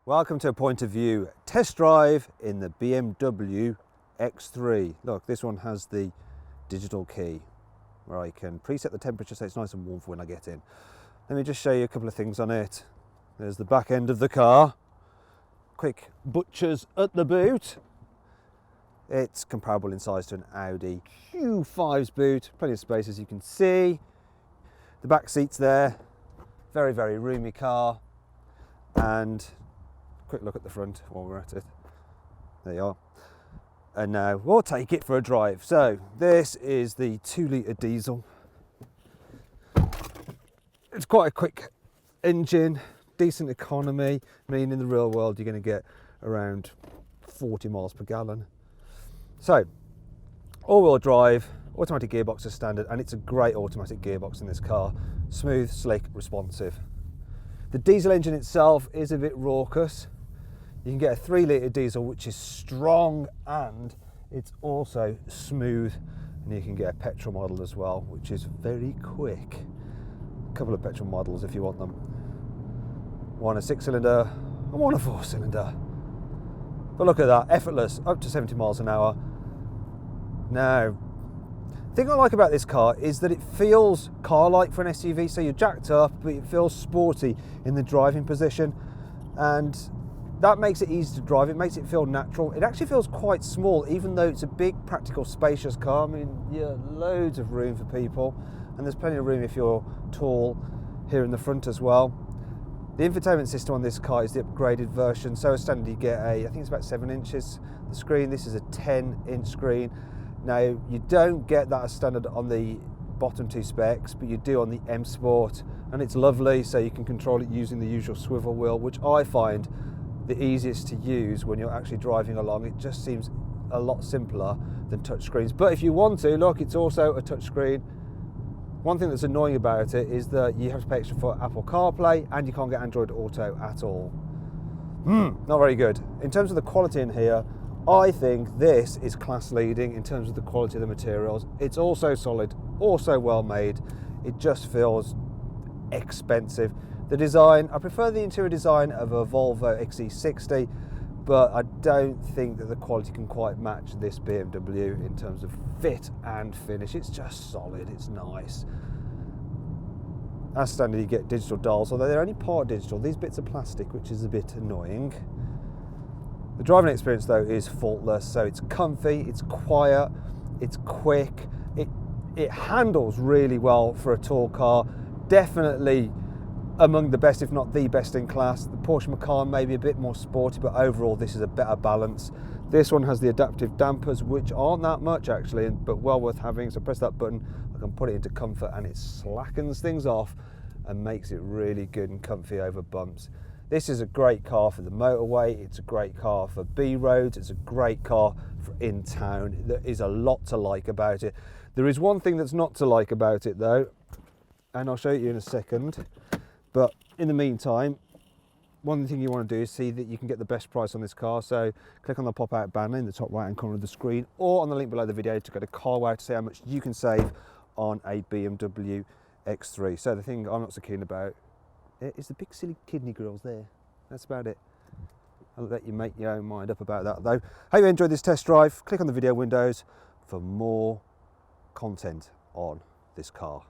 Welcome to a point of view test drive in the BMW X3. Look, this one has the digital key where I can preset the temperature so it's nice and warm for when I get in. Let me just show you a couple of things on it. There's the back end of the car. Quick butchers at the boot. It's comparable in size to an Audi Q5's boot. Plenty of space, as you can see. The back seat's there. Very, very roomy car. And quick look at the front while we're at it. There you are. And now we'll take it for a drive. So this is the 2-litre diesel. It's quite a quick engine, decent economy. I mean, in the real world, you're going to get around 40 miles per gallon. So all-wheel drive, automatic gearbox is standard, and it's a great automatic gearbox in this car. Smooth, slick, responsive. The diesel engine itself is a bit raucous. You can get a 3-litre diesel which is strong and it's also smooth, and you can get a petrol model as well which is very quick. A couple of petrol models if you want them. One a 6-cylinder and one a 4-cylinder. But look at that, effortless, up to 70 miles an hour. Now, the thing I like about this car is that it feels car-like for an SUV, so you're jacked up, but it feels sporty in the driving position, and that makes it easy to drive. It makes it feel natural. It actually feels quite small, even though it's a big, practical, spacious car. I mean, yeah, loads of room for people, and there's plenty of room if you're tall here in the front as well. The infotainment system on this car is the upgraded version. So as standard, you get I think it's about 7 inches. The screen, this is a 10-inch screen. Now, you don't get that as standard on the bottom 2 specs, but you do on the M Sport, and it's lovely, so you can control it using the usual swivel wheel, which I find the easiest to use when you're actually driving along. It just seems a lot simpler than touch screens. But if you want to, look, it's also a touch screen. One thing that's annoying about it is that you have to pay extra for Apple CarPlay, and you can't get Android Auto at all. Not very good. In terms of the quality in here, I think this is class leading in terms of the quality of the materials. It's also solid, also well made. It just feels expensive. The design, I prefer the interior design of a Volvo XC60, but I don't think that the quality can quite match this BMW in terms of fit and finish. It's just solid, it's nice. As standard, you get digital dials, although they're only part digital. These bits are plastic, which is a bit annoying. The driving experience though is faultless, so it's comfy, it's quiet, it's quick, it handles really well for a tall car. Definitely among the best, if not the best in class. The Porsche Macan may be a bit more sporty, but overall this is a better balance. This one has the adaptive dampers, which aren't that much actually, but well worth having. So press that button, I can put it into comfort, and it slackens things off and makes it really good and comfy over bumps. This is a great car for the motorway, it's a great car for B roads, it's a great car for in town. There is a lot to like about it. There is one thing that's not to like about it though, and I'll show you in a second. But in the meantime, one thing you want to do is see that you can get the best price on this car. So click on the pop-out banner in the top right-hand corner of the screen, or on the link below the video to go to carwow to see how much you can save on a BMW X3. So the thing I'm not so keen about is the big silly kidney grills there. That's about it. I'll let you make your own mind up about that though. Hope you enjoyed this test drive. Click on the video windows for more content on this car.